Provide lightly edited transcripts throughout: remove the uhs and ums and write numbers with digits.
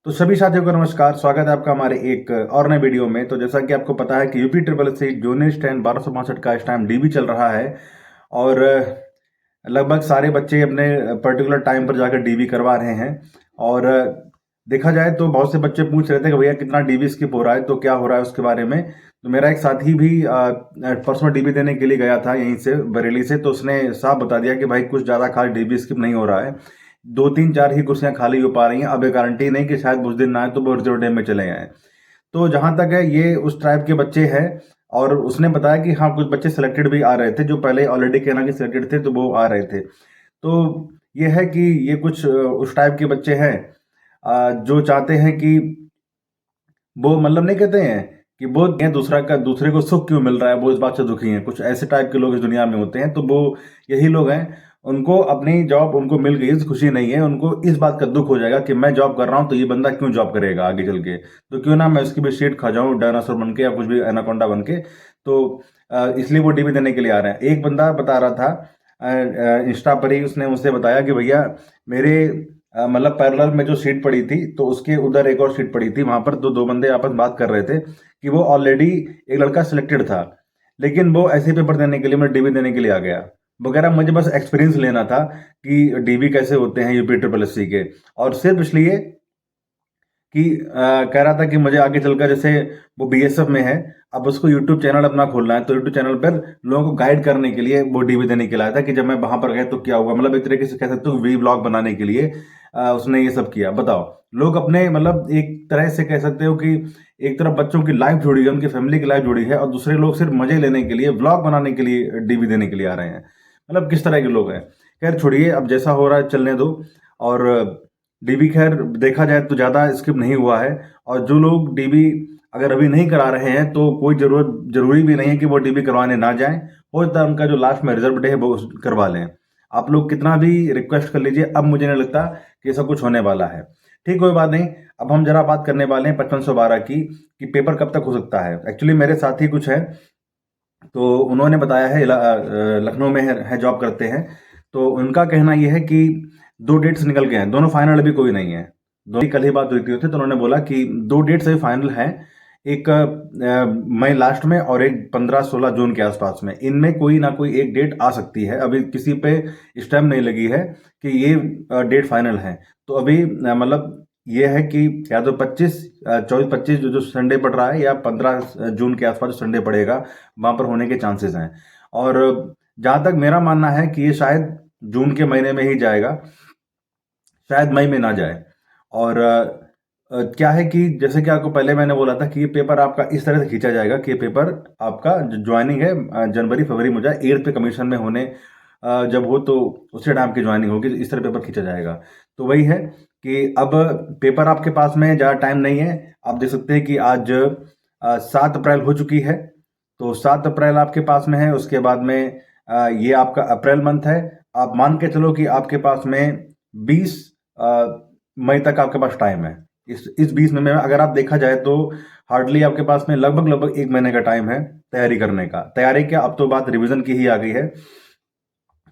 तो सभी साथियों को नमस्कार, स्वागत है आपका हमारे एक और नए वीडियो में। तो जैसा कि आपको पता है कि UP triple S C junior stand 1262 का इस टाइम डीबी चल रहा है और लगभग सारे बच्चे अपने पर्टिकुलर टाइम पर जाकर डीबी करवा रहे हैं। और देखा जाए तो बहुत से बच्चे पूछ रहे थे कि भैया कितना डीबी स्किप हो रहा है, तो क्या हो रहा है उसके बारे में। तो मेरा एक साथी भी परसों डीबी देने के लिए गया था यहीं से, बरेली से। तो उसने साफ बता दिया कि भाई कुछ ज़्यादा खास डीबी स्किप नहीं हो रहा है, 2 3 4 ही कुर्सियां खाली हो पा रही हैं। अब ये गारंटी नहीं कि शायद उस दिन ना आए तो वो रिजर्व डे में चले आए। तो जहां तक है ये उस ट्राइब के बच्चे हैं। और उसने बताया कि हाँ, कुछ बच्चे सिलेक्टेड भी आ रहे थे जो पहले ऑलरेडी कहना कि सिलेक्टेड थे, तो वो आ रहे थे। तो ये है कि ये कुछ उस टाइप के बच्चे हैं जो चाहते हैं कि वो मतलब नहीं कहते हैं कि वो दूसरे को सुख क्यों मिल रहा है, वो इस बात से दुखी हैं। कुछ ऐसे टाइप के लोग इस दुनिया में होते हैं, तो वो यही लोग हैं। उनको अपनी जॉब उनको मिल गई, इस खुशी नहीं है, उनको इस बात का दुख हो जाएगा कि मैं जॉब कर रहा हूं तो ये बंदा क्यों जॉब करेगा आगे चल के, तो क्यों ना मैं उसकी भी सीट खा जाऊं डायनासोर बन के या कुछ भी एनाकोंडा बन के। तो इसलिए वो डीबी देने के लिए आ रहे हैं। एक बंदा बता रहा था इंस्टा पर ही, उसने मुझसे बताया कि भैया मेरे मतलब पैरेलल में जो सीट पड़ी थी, तो उसके उधर एक और सीट पड़ी थी, वहां पर दो दो बंदे आपस में बात कर रहे थे कि वो ऑलरेडी एक लड़का सिलेक्टेड था, लेकिन वो ऐसे पेपर देने के लिए, मैं डीबी देने के लिए आ गया वगैरह। मुझे बस एक्सपीरियंस लेना था कि डीबी कैसे होते हैं यूपी ट्रिपल एस सी के। और सिर्फ इसलिए कि कह रहा था कि मुझे आगे चलकर, जैसे वो बीएसएफ में है, अब उसको यूट्यूब चैनल अपना खोलना है, तो यूट्यूब चैनल पर लोगों को गाइड करने के लिए वो डीवी देने के लिए आया था कि जब मैं वहां पर गया तो क्या हुआ। मतलब एक तरीके से कह सकते हो वी ब्लॉग बनाने के लिए उसने ये सब किया। बताओ, लोग अपने मतलब एक तरह से कह सकते हो कि एक तरफ बच्चों की लाइफ जुड़ी है, उनकी फैमिली की लाइफ जुड़ी है, और दूसरे लोग सिर्फ मजे लेने के लिए, ब्लॉग बनाने के लिए डीवी देने के लिए आ रहे हैं। मतलब किस तरह के लोग हैं। खैर छोड़िए, अब जैसा हो रहा है चलने दो। और डीबी खैर देखा जाए तो ज़्यादा स्किप नहीं हुआ है। और जो लोग डीबी अगर अभी नहीं करा रहे हैं तो कोई जरूरी भी नहीं है कि वो डीबी करवाने ना जाएं। हो सकता है उनका जो लास्ट में रिजर्व डे है वो करवा लें। आप लोग कितना भी रिक्वेस्ट कर लीजिए, अब मुझे नहीं लगता कि ऐसा कुछ होने वाला है। ठीक, कोई बात नहीं। अब हम जरा बात करने वाले हैं 5512 की, कि पेपर कब तक हो सकता है। एक्चुअली मेरे साथी कुछ है, तो उन्होंने बताया है लखनऊ में है जॉब करते हैं। तो उनका कहना यह है कि 2 डेट्स निकल गए हैं, दोनों फाइनल अभी कोई नहीं है। दोनों कल ही बात हुई थी, तो उन्होंने बोला कि 2 डेट्स अभी फाइनल हैं, एक मई लास्ट में और एक 15 16 जून के आसपास में। इनमें कोई ना कोई एक डेट आ सकती है। अभी किसी पे स्टैम्प नहीं लगी है कि ये डेट फाइनल है। तो अभी मतलब ये है कि या तो 24 25 जो संडे पड़ रहा है, या 15 जून के आसपास जो संडे पड़ेगा, वहां पर होने के चांसेस हैं। और जहां तक मेरा मानना है कि ये शायद जून के महीने में ही जाएगा, शायद मई में ना जाए। और क्या है कि जैसे कि आपको पहले मैंने बोला था कि ये पेपर आपका इस तरह से खींचा जाएगा कि ये पेपर आपका जो ज्वाइनिंग है जनवरी फरवरी में हो जाए, 8th पे कमीशन में होने जब हो तो उसी टाइम की ज्वाइनिंग होगी, इस तरह पेपर खींचा जाएगा। तो वही है कि अब पेपर आपके पास में ज़्यादा टाइम नहीं है। आप देख सकते हैं कि आज 7 अप्रैल हो चुकी है। तो 7 अप्रैल आपके पास में है, उसके बाद में ये आपका अप्रैल मंथ है। आप मान के चलो कि आपके पास में 20 मई तक आपके पास टाइम है। इस 20 मई में अगर आप देखा जाए तो हार्डली आपके पास में लगभग लगभग 1 महीने का टाइम है तैयारी करने का। तैयारी क्या, अब तो बात रिवीजन की ही आ गई है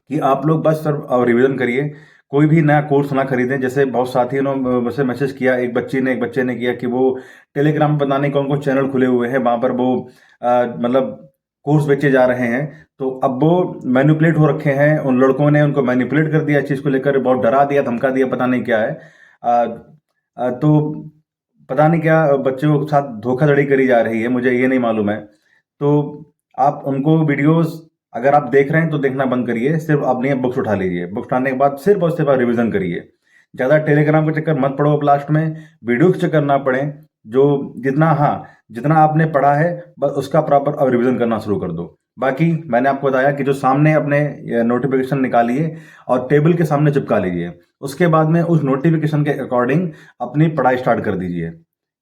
कि आप लोग बस सर रिवीजन करिए, कोई भी नया कोर्स ना खरीदें। जैसे बहुत साथियों ने मुझसे मैसेज किया, एक बच्चे ने किया कि वो टेलीग्राम पर पता नहीं कौन कौन चैनल खुले हुए हैं, वहां पर वो मतलब कोर्स बेचे जा रहे हैं। तो अब वो मैनिपुलेट हो रखे हैं, उन लड़कों ने उनको मैनिपुलेट कर दिया, इस चीज़ को लेकर बहुत डरा दिया, धमका दिया, पता नहीं क्या है। तो पता नहीं क्या बच्चों के साथ धोखाधड़ी करी जा रही है, मुझे ये नहीं मालूम है। तो आप उनको वीडियोस अगर आप देख रहे हैं तो देखना बंद करिए, सिर्फ अपनी बुक्स उठा लीजिए। बुक्स उठाने के बाद सिर्फ और सिर्फ आप रिवीजन करिए। ज़्यादा टेलीग्राम के चक्कर मत पड़ो अब लास्ट में, वीडियो के चक्कर ना पड़े। जो जितना, हाँ, जितना आपने पढ़ा है बस उसका प्रॉपर अब रिवीजन करना शुरू कर दो। बाकी मैंने आपको बताया कि जो सामने अपने नोटिफिकेशन निकालिए और टेबल के सामने चिपका लीजिए, उसके बाद में उस नोटिफिकेशन के अकॉर्डिंग अपनी पढ़ाई स्टार्ट कर दीजिए।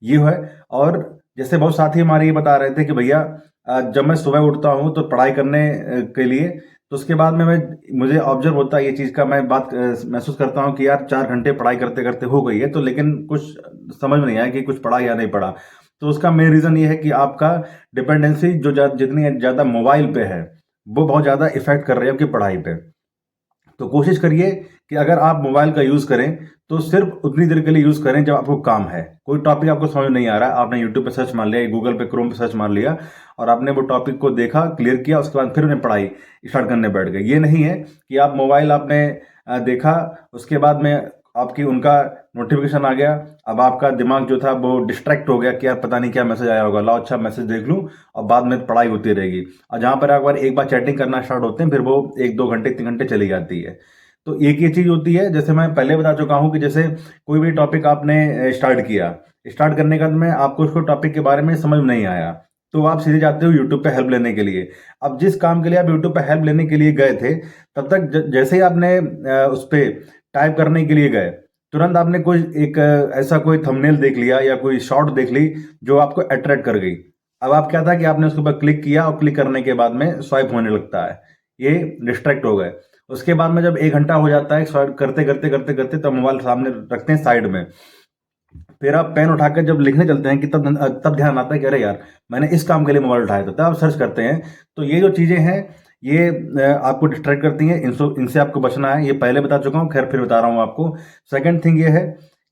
ये है। और जैसे बहुत साथी हमारे ये बता रहे थे कि भैया जब मैं सुबह उठता हूँ तो पढ़ाई करने के लिए, तो उसके बाद में मुझे ऑब्जर्व होता है ये चीज़ का, मैं बात महसूस करता हूँ कि यार 4 घंटे पढ़ाई करते करते हो गई है, तो लेकिन कुछ समझ में नहीं आया कि कुछ पढ़ा या नहीं पढ़ा। तो उसका मेन रीज़न ये है कि आपका डिपेंडेंसी जो जितनी ज़्यादा मोबाइल पे है, वो बहुत ज़्यादा इफेक्ट कर रही है आपकी पढ़ाई पे। तो कोशिश करिए कि अगर आप मोबाइल का यूज़ करें तो सिर्फ उतनी देर के लिए यूज़ करें जब आपको काम है। कोई टॉपिक आपको समझ नहीं आ रहा है, आपने यूट्यूब पे सर्च मार लिया, गूगल पे क्रोम पे सर्च मार लिया और आपने वो टॉपिक को देखा, क्लियर किया, उसके बाद फिर उन्हें पढ़ाई स्टार्ट करने बैठ गए। ये नहीं है कि आप मोबाइल आपने देखा, उसके बाद में आपकी उनका नोटिफिकेशन आ गया, अब आपका दिमाग जो था वो डिस्ट्रैक्ट हो गया कि यार पता नहीं क्या मैसेज आया होगा, लाओ अच्छा मैसेज देख लूँ और बाद में पढ़ाई होती रहेगी। और जहाँ पर एक बार चैटिंग करना स्टार्ट होते हैं फिर वो 1-2 घंटे 3 घंटे चली जाती है। तो एक ये चीज़ होती है, जैसे मैं पहले बता चुका हूँ कि जैसे कोई भी टॉपिक आपने स्टार्ट किया, स्टार्ट करने के बाद में आपको उसको टॉपिक के बारे में समझ नहीं आया, तो आप सीधे जाते हो यूट्यूब पे हेल्प लेने के लिए। अब जिस काम के लिए आप यूट्यूब पे हेल्प लेने के लिए गए थे, तब तक जैसे ही आपने उस पे टाइप करने के लिए गए, तुरंत आपने कोई एक ऐसा कोई थंबनेल देख लिया या कोई शॉर्ट देख ली जो आपको अट्रैक्ट कर गई। अब आप क्या था कि आपने उसके ऊपर क्लिक किया और क्लिक करने के बाद में स्वाइप होने लगता है, ये डिस्ट्रैक्ट हो गए। उसके बाद में जब 1 घंटा हो जाता है स्वाइप करते करते करते करते, तब मोबाइल सामने रखते हैं साइड में, फिर आप पेन उठाकर जब लिखने चलते हैं कि तब ध्यान आता है कि अरे यार मैंने इस काम के लिए मोबाइल उठाया था, तब आप सर्च करते हैं। तो ये जो चीज़ें हैं ये आपको डिस्ट्रैक्ट करती हैं, इनसे आपको बचना है। ये पहले बता चुका हूँ, खैर फिर बता रहा हूँ आपको। सेकंड थिंग ये है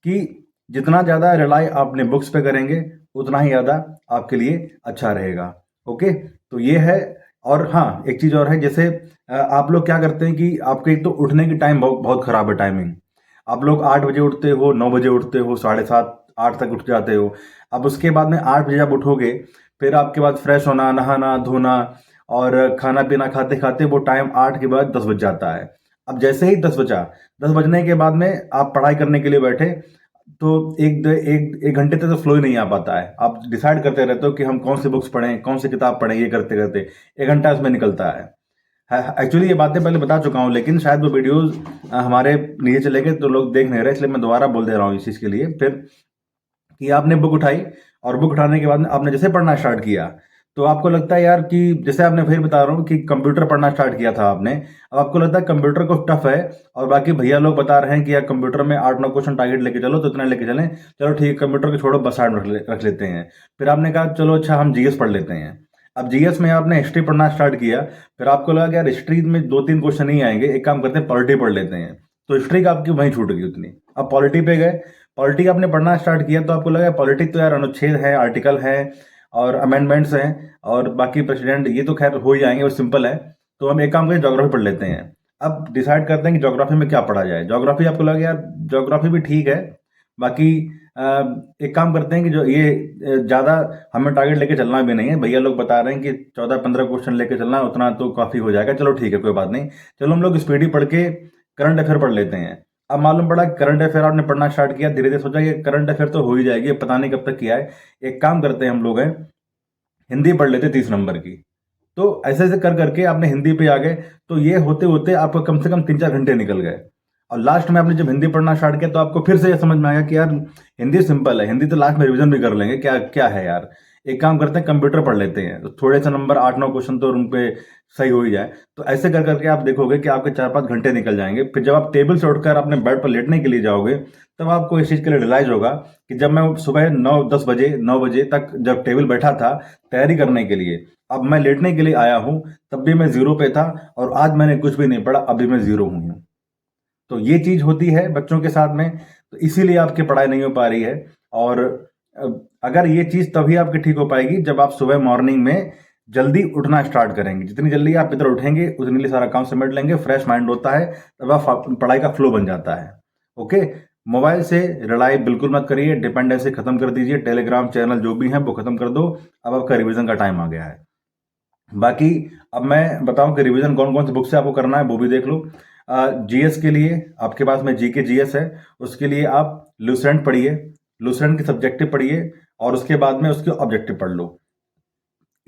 कि जितना ज़्यादा रिलाई आप अपने बुक्स पे करेंगे उतना ही ज़्यादा आपके लिए अच्छा रहेगा। ओके, तो ये है। और हाँ, एक चीज़ और है, जैसे आप लोग क्या करते हैं कि आपके एक तो उठने की टाइम बहुत बहुत ख़राब है, टाइमिंग। आप लोग 8 बजे उठते हो, 9 बजे उठते हो, 7:30 8 तक उठ जाते हो। अब उसके बाद में 8 बजे जब उठोगे, फिर आपके बाद फ्रेश होना, नहाना धोना और खाना पीना खाते खाते वो टाइम 8 के बाद 10 बज जाता है। अब जैसे ही 10 बजा, 10 बजने के बाद में आप पढ़ाई करने के लिए बैठे, तो एक घंटे तक तो फ्लो ही नहीं आ पाता है। आप डिसाइड करते रहते हो कि हम कौन सी बुक्स पढ़ें, कौन सी किताब पढ़ें, ये करते करते 1 घंटा उसमें निकलता है। एक्चुअली ये बातें पहले बता चुका हूँ, लेकिन शायद वो वीडियोस हमारे नीचे चले गए तो लोग देख नहीं रहे, इसलिए मैं दोबारा बोल दे रहा हूँ इस चीज़ के लिए फिर, कि आपने बुक उठाई और बुक उठाने के बाद में आपने जैसे पढ़ना स्टार्ट किया, तो आपको लगता है यार कि जैसे आपने फिर बता रहा हूँ कि कंप्यूटर पढ़ना स्टार्ट किया था आपने, अब आपको लगता है कंप्यूटर को टफ है और बाकी भैया लोग बता रहे हैं कि यार कंप्यूटर में 8-9 क्वेश्चन टारगेट लेके चलो, तो इतना लेके चलें, चलो ठीक है कंप्यूटर को छोड़ो, बस साइड में रख लेते हैं। फिर आपने कहा चलो अच्छा हम जीएस पढ़ लेते हैं। अब जीएस में आपने हिस्ट्री पढ़ना स्टार्ट किया, फिर आपको लगा कि यार हिस्ट्री में 2-3 क्वेश्चन नहीं आएंगे, एक काम करते हैं पॉलिटी पढ़ लेते हैं, तो हिस्ट्री का आपकी वहीं छूट गई उतनी। अब पॉलिटी पे गए, पॉलिटी आपने पढ़ना स्टार्ट किया, तो आपको लगा पॉलिटी तो यार अनुच्छेद है, आर्टिकल है और अमेंडमेंट्स हैं और बाकी प्रेसिडेंट, ये तो खैर हो ही जाएंगे, वो सिंपल है। तो हम एक काम करें ज्योग्राफी पढ़ लेते हैं। अब डिसाइड करते हैं कि ज्योग्राफी में क्या पढ़ा जाए। ज्योग्राफी आपको लगा यार ज्योग्राफी भी ठीक है, बाकी अ, एक काम करते हैं कि जो ये ज़्यादा हमें टारगेट लेके चलना भी नहीं है, भैया लोग बता रहे हैं कि 14-15 क्वेश्चन लेके चलना है, उतना तो काफ़ी हो जाएगा, चलो ठीक है कोई बात नहीं, चलो हम लोग स्पीडी पढ़ के करंट अफेयर पढ़ लेते हैं। अब मालूम पड़ा कि करंट अफेयर आपने पढ़ना स्टार्ट किया, धीरे धीरे सोचा कि करंट अफेयर तो हो ही जाएगी, पता नहीं कब तक किया है, एक काम करते हैं हम लोग हैं हिंदी पढ़ लेते 30 नंबर की। तो ऐसे ऐसे कर करके आपने हिंदी पे आ गए, तो ये होते होते आपको कम से कम 3-4 घंटे निकल गए। और लास्ट में आपने जब हिंदी पढ़ना स्टार्ट किया, तो आपको फिर से ये समझ में आया कि यार हिंदी सिंपल है, हिंदी तो लास्ट में रिवीजन भी कर लेंगे, क्या क्या है यार, एक काम करते हैं कंप्यूटर पढ़ लेते हैं, तो थोड़े से नंबर 8-9 क्वेश्चन तो उन पे सही हो ही जाए। तो ऐसे कर करके आप देखोगे कि आपके 4-5 घंटे निकल जाएंगे। फिर जब आप टेबल से उठकर अपने बेड पर लेटने के लिए जाओगे, तब आपको इस चीज़ के लिए रियलाइज होगा कि जब मैं सुबह 9-10 बजे 9 बजे तक जब टेबल बैठा था तैयारी करने के लिए, अब मैं लेटने के लिए आया हूँ, तब भी मैं जीरो पे था और आज मैंने कुछ भी नहीं पढ़ा, अभी मैं जीरो हूँ। तो ये चीज़ होती है बच्चों के साथ में, तो इसीलिए आपकी पढ़ाई नहीं हो पा रही है। और अ, अगर ये चीज़ तभी आपकी ठीक हो पाएगी जब आप सुबह मॉर्निंग में जल्दी उठना स्टार्ट करेंगे। जितनी जल्दी आप इधर उठेंगे उतनी जल्दी सारा काम समेट लेंगे, फ्रेश माइंड होता है, तब आप पढ़ाई का फ्लो बन जाता है। ओके, मोबाइल से रिलाई बिल्कुल मत करिए, डिपेंडेंसी खत्म कर दीजिए, टेलीग्राम चैनल जो भी हैं वो खत्म कर दो। अब आपका रिवीजन का टाइम आ गया है। बाकी अब मैं बताऊं कि रिवीजन कौन कौन सी बुक से आपको करना है वो भी देख लो। जीएस के लिए आपके पास में जीके जीएस है, उसके लिए आप लूसेंट पढ़िए, लूसेंट की सब्जेक्टिव पढ़िए और उसके बाद में उसके ऑब्जेक्टिव पढ़ लो,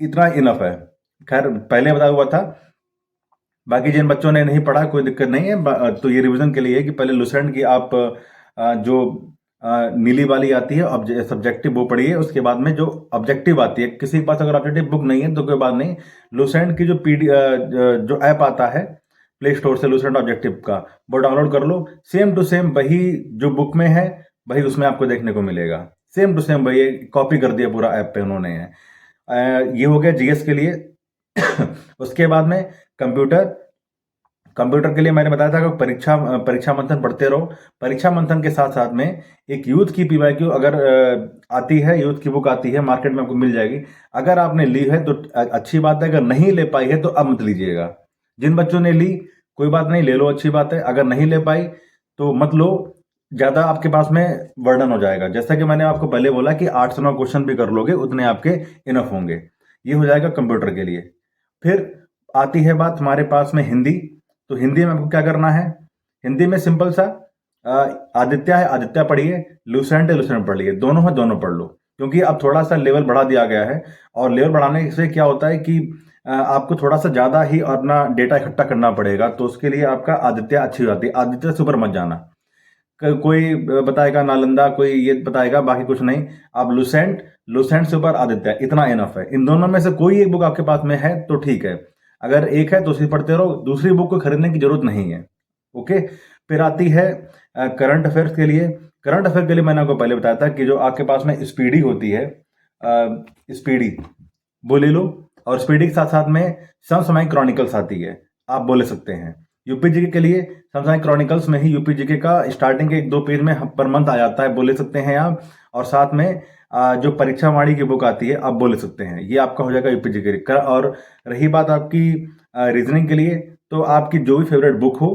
इतना इनफ है। खैर पहले बताया हुआ था, बाकी जिन बच्चों ने नहीं पढ़ा कोई दिक्कत नहीं है, तो ये रिवीजन के लिए है कि पहले लूसेंट की आप जो नीली वाली आती है सब्जेक्टिव वो पढ़िए, उसके बाद में जो ऑब्जेक्टिव आती है, किसी के पास अगर ऑब्जेक्टिव बुक नहीं है तो कोई बात नहीं, लूसेंट की जो जो ऐप आता है प्ले स्टोर से, लूसेंट ऑब्जेक्टिव का, वो डाउनलोड कर लो। सेम टू सेम वही जो बुक में है वही उसमें आपको देखने को मिलेगा, सेम टू सेम वही कॉपी कर दिया पूरा ऐप पे उन्होंने है। ये हो गया जीएस के लिए। उसके बाद में कंप्यूटर, कंप्यूटर के लिए मैंने बताया था कि परीक्षा मंथन पढ़ते रहो। परीक्षा मंथन के साथ साथ में एक यूथ की पीवाईक्यू अगर आती है, यूथ की बुक आती है, मार्केट में आपको मिल जाएगी। अगर आपने ली है तो अच्छी बात है, अगर नहीं ले पाई है तो अब मत लीजिएगा। जिन बच्चों ने ली कोई बात नहीं, ले लो, अच्छी बात है। अगर नहीं ले पाई तो मत लो, ज़्यादा आपके पास में वर्डन हो जाएगा। जैसा कि मैंने आपको पहले बोला कि 8 से 9 क्वेश्चन भी कर लोगे उतने आपके इनफ होंगे। ये हो जाएगा कंप्यूटर के लिए। फिर आती है बात हमारे पास में हिंदी। तो हिंदी में आपको क्या करना है? हिंदी में सिंपल सा आदित्य है, आदित्य पढ़िए, लूसेंट है, लूसेंट पढ़िए, दोनों है, दोनों पढ़ लो। क्योंकि अब थोड़ा सा लेवल बढ़ा दिया गया है, और लेवल बढ़ाने से क्या होता है कि आपको थोड़ा सा ज़्यादा ही अपना डेटा इकट्ठा करना पड़ेगा। तो उसके लिए आपका आदित्य अच्छी हो जाती है। आदित्य से ऊपर मत जाना। कोई बताएगा नालंदा, कोई ये बताएगा, बाकी कुछ नहीं। आप लूसेंट, लूसेंट से ऊपर आदित्य, इतना इनफ है। इन दोनों में से कोई एक बुक आपके पास में है तो ठीक है। अगर एक है तो उसी पढ़ते रहो, दूसरी बुक को खरीदने की जरूरत नहीं है। ओके। फिर आती है करंट अफेयर्स के लिए। करंट अफेयर के लिए मैंने आपको पहले बताया था कि जो आपके पास में स्पीडी होती है, स्पीडी वो ले लो। और स्पीडी के साथ साथ में समसामयिक क्रॉनिकल्स आती है, आप बोले सकते हैं। यूपी जीके के लिए समसामयिक क्रॉनिकल्स में ही यूपी जीके का स्टार्टिंग के 1-2 पेज में पर मंथ आ जाता है, बोले सकते हैं आप। और साथ में जो परीक्षा वाणी की बुक आती है, आप बोले सकते हैं। ये आपका हो जाएगा यूपी जीके। और रही बात आपकी रीजनिंग के लिए, तो आपकी जो भी फेवरेट बुक हो,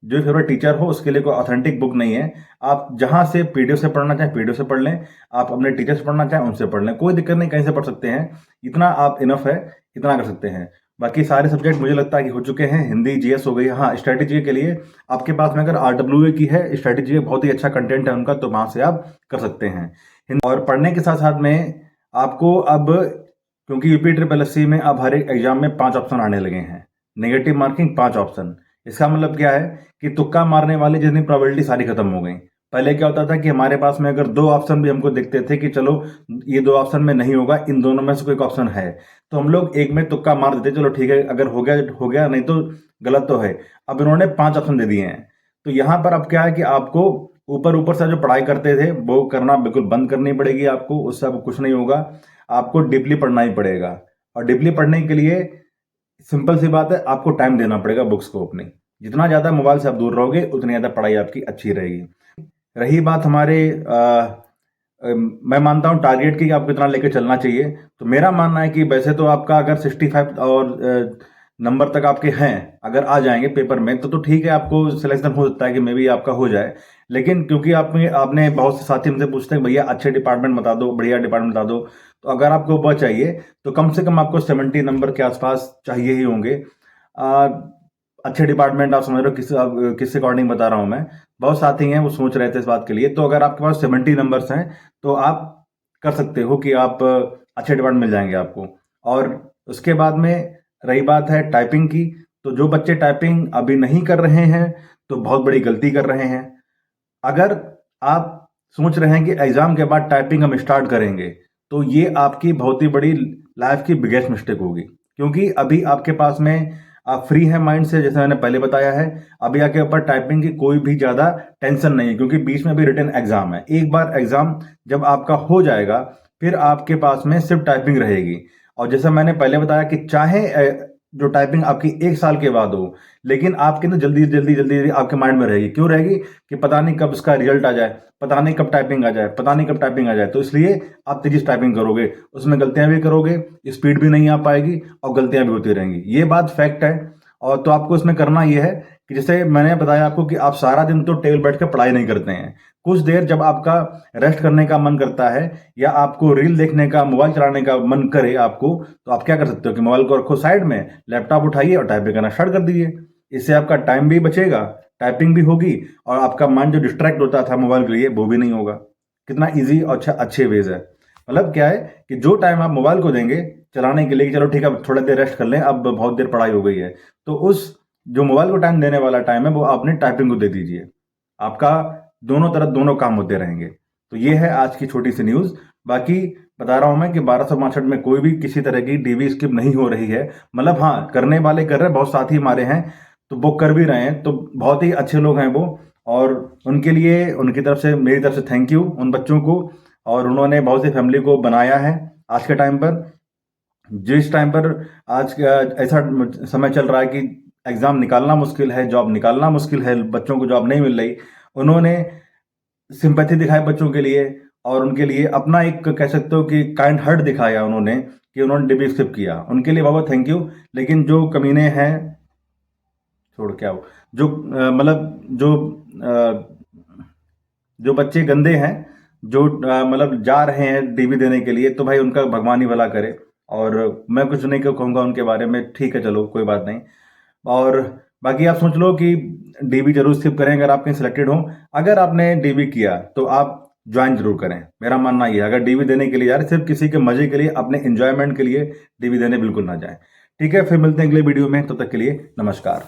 जो भी फेवरेट टीचर हो, उसके लिए कोई ऑथेंटिक बुक नहीं है। आप जहां से पीडीएफ से पढ़ना चाहें पीडीएफ से पढ़ लें, आप अपने टीचर से पढ़ना चाहें उनसे पढ़ लें, कोई दिक्कत नहीं, कहीं से पढ़ सकते हैं। इतना आप इनफ है, इतना कर सकते हैं। बाकी सारे सब्जेक्ट मुझे लगता है कि हो चुके हैं। हिंदी, जीएस हो गई। हाँ, स्ट्रेटेजी के लिए आपके पास में अगर आरडब्ल्यूए की है, स्ट्रेटेजी बहुत ही अच्छा कंटेंट है उनका, तो वहां से आप कर सकते हैं। और पढ़ने के साथ साथ में आपको अब, क्योंकि यूपी ट्रिपल एस सी में अब हर एक एग्जाम में 5 ऑप्शन आने लगे हैं, नेगेटिव मार्किंग 5 ऑप्शन। इसका मतलब क्या है कि तुक्का मारने वाली जितनी प्रोबेबिलिटी सारी खत्म हो गई। पहले क्या होता था कि हमारे पास में अगर 2 ऑप्शन भी हमको दिखते थे कि चलो ये 2 ऑप्शन में नहीं होगा, इन दोनों में से कोई ऑप्शन है, तो हम लोग एक में तुक्का मार देते, चलो ठीक है, अगर हो गया हो गया, नहीं तो गलत तो है। अब इन्होंने 5 ऑप्शन दे दिए हैं। तो यहाँ पर अब क्या है कि आपको ऊपर ऊपर से जो पढ़ाई करते थे वो करना बिल्कुल बंद करनी पड़ेगी आपको, उससे अब कुछ नहीं होगा। आपको डीपली पढ़ना ही पड़ेगा। और डीपली पढ़ने के लिए सिंपल सी बात है, आपको टाइम देना पड़ेगा बुक्स को अपनी। जितना ज़्यादा मोबाइल से आप दूर रहोगे उतनी ज़्यादा पढ़ाई आपकी अच्छी रहेगी। रही बात हमारे मैं मानता हूँ टारगेट की कि आपको इतना लेकर चलना चाहिए। तो मेरा मानना है कि वैसे तो आपका अगर 65 और नंबर तक आपके हैं, अगर आ जाएंगे पेपर में तो ठीक है, आपको सिलेक्शन हो सकता है कि मे बी आपका हो जाए। लेकिन क्योंकि आपने बहुत से साथी मुझे पूछते हैं भैया अच्छे डिपार्टमेंट बता दो, बढ़िया डिपार्टमेंट बता दो, तो अगर आपको वो चाहिए तो कम से कम आपको 70 नंबर के आसपास चाहिए ही होंगे। अच्छे डिपार्टमेंट आप समझ रहे हो किस अकॉर्डिंग बता रहा हूँ मैं। बहुत साथी हैं वो सोच रहे थे इस बात के लिए। तो अगर आपके पास 70 नंबर्स हैं तो आप कर सकते हो कि आप अच्छे डिपार्टमेंट मिल जाएंगे आपको। और उसके बाद में रही बात है टाइपिंग की, तो जो बच्चे टाइपिंग अभी नहीं कर रहे हैं तो बहुत बड़ी गलती कर रहे हैं। अगर आप सोच रहे हैं कि एग्जाम के बाद टाइपिंग हम स्टार्ट करेंगे, तो ये आपकी बहुत ही बड़ी लाइफ की बिगेस्ट मिस्टेक होगी। क्योंकि अभी आपके पास में आप फ्री हैं माइंड से, जैसे मैंने पहले बताया है। अभी आपके ऊपर टाइपिंग की कोई भी ज़्यादा टेंशन नहीं है, क्योंकि बीच में भी रिटन एग्जाम है। एक बार एग्जाम जब आपका हो जाएगा फिर आपके पास में सिर्फ टाइपिंग रहेगी। और जैसा मैंने पहले बताया कि चाहे जो टाइपिंग आपकी 1 साल के बाद हो, लेकिन आपके ना जल्दी जल्दी जल्दी जल्दी आपके माइंड में रहेगी। क्यों रहेगी? कि पता नहीं कब उसका रिजल्ट आ जाए, पता नहीं कब टाइपिंग आ जाए, पता नहीं कब टाइपिंग आ जाए। तो इसलिए आप तेजी से टाइपिंग करोगे, उसमें गलतियां भी करोगे, स्पीड भी नहीं आ पाएगी और गलतियां भी होती रहेंगी। ये बात फैक्ट है। और तो आपको इसमें करना ये है कि जैसे मैंने बताया आपको कि आप सारा दिन तो टेबल बैठ के पढ़ाई नहीं करते हैं। कुछ देर जब आपका रेस्ट करने का मन करता है या आपको रील देखने का, मोबाइल चलाने का मन करे आपको, तो आप क्या कर सकते हो कि मोबाइल को रखो साइड में, लैपटॉप उठाइए और टाइपिंग करना स्टार्ट कर दीजिए। इससे आपका टाइम भी बचेगा, टाइपिंग भी होगी, और आपका मन जो डिस्ट्रैक्ट होता था मोबाइल के लिए वो भी नहीं होगा। कितना ईजी और अच्छे वेज है। मतलब क्या है कि जो टाइम आप मोबाइल को देंगे चलाने के लिए कि चलो ठीक है अब थोड़ा देर रेस्ट कर लें, अब बहुत देर पढ़ाई हो गई है, तो उस जो मोबाइल को टाइम देने वाला टाइम है वो आपने टाइपिंग को दे दीजिए। आपका दोनों तरफ दोनों काम होते रहेंगे। तो ये है आज की छोटी सी न्यूज़। बाकी बता रहा हूं मैं कि 1262 में कोई भी किसी तरह की डीवी स्किप नहीं हो रही है। मतलब हाँ, करने वाले कर रहे हैं, बहुत साथी हमारे हैं तो वो कर भी रहे हैं, तो बहुत ही अच्छे लोग हैं वो। और उनके लिए, उनकी तरफ से, मेरी तरफ से थैंक यू उन बच्चों को। और उन्होंने बहुत सी फैमिली को बनाया है आज के टाइम पर। जिस टाइम पर आज का ऐसा समय चल रहा है कि एग्ज़ाम निकालना मुश्किल है, जॉब निकालना मुश्किल है, बच्चों को जॉब नहीं मिल रही, उन्होंने सिंपैथी दिखाई बच्चों के लिए और उनके लिए अपना एक कह सकते हो कि काइंड हार्ट दिखाया उन्होंने कि उन्होंने डीबी स्किप किया। उनके लिए बहुत थैंक यू। लेकिन जो कमीने हैं, छोड़ क्या हो, जो मतलब जो बच्चे गंदे हैं, जो मतलब जा रहे हैं डीबी देने के लिए, तो भाई उनका भगवान ही भला करे। और मैं कुछ नहीं कहूँगा उनके बारे में, ठीक है चलो कोई बात नहीं। और बाकी आप सोच लो कि डीबी जरूर स्किप करें अगर आप कहीं सिलेक्टेड हो। अगर आपने डीबी किया तो आप ज्वाइन जरूर करें, मेरा मानना ये है। अगर डीबी देने के लिए यार सिर्फ किसी के मजे के लिए, अपने एंजॉयमेंट के लिए डीबी देने बिल्कुल ना जाए। ठीक है, फिर मिलते हैं अगले वीडियो में, तब तक के लिए नमस्कार।